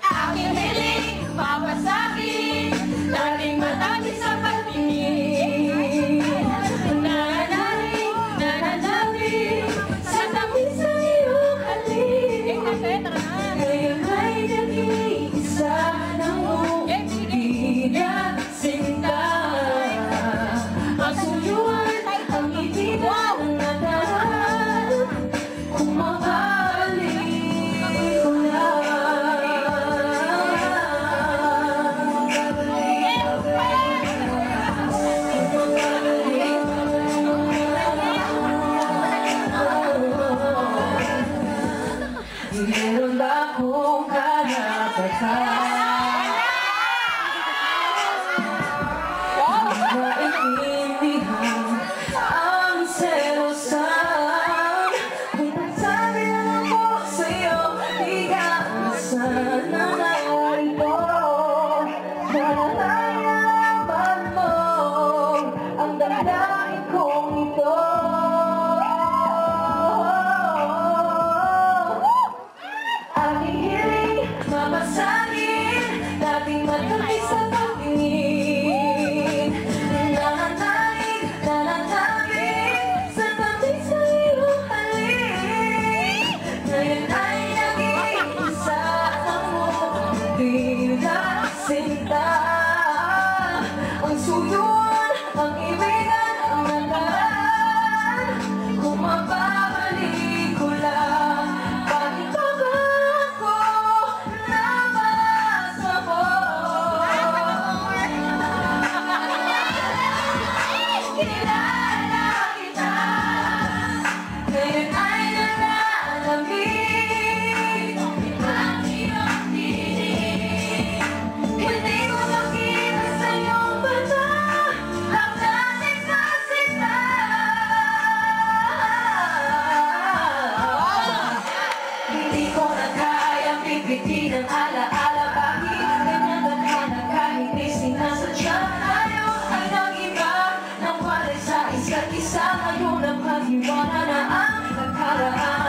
Aking hiling, papasakit, dating matangis sa pagtingin. Nananalig, sa tamis sa iyong halik. Ngayon ay nag-iisa ng umiiyak sinta. Ang suyuan, ang itiwan ng nadaraan, kumabalik ko na. Meron ba akong karapatan maintindihan ang selosan? Kung nagsabi lang ako sa'yo, di ka sana narito. Nalalaman mo ang damdamin kong ito. Aking hiling, mapasagin, dating matamis sa pagtingin. Nananagin, sa tamis sa iyong halik. Ngayon ay nag-iisa ang muntila sinta. Ang suyuan, ang ibigan, ang nakaraan, kung mapapalik ko lang. Bakit ba ako nabasa mo? Kilala kita, ngayon ay nalalamig ang iyong tinig. Hindi ko makita sa iyong mata ang dating kasinta. Hindi ko na kayang bibitin ang alaala. Bakit ganyan na kahit di sinasadya? Tayo ay nag-iba ng walay sa isa't isa. Ngayon ang pag-iwanan na ang nakaraan.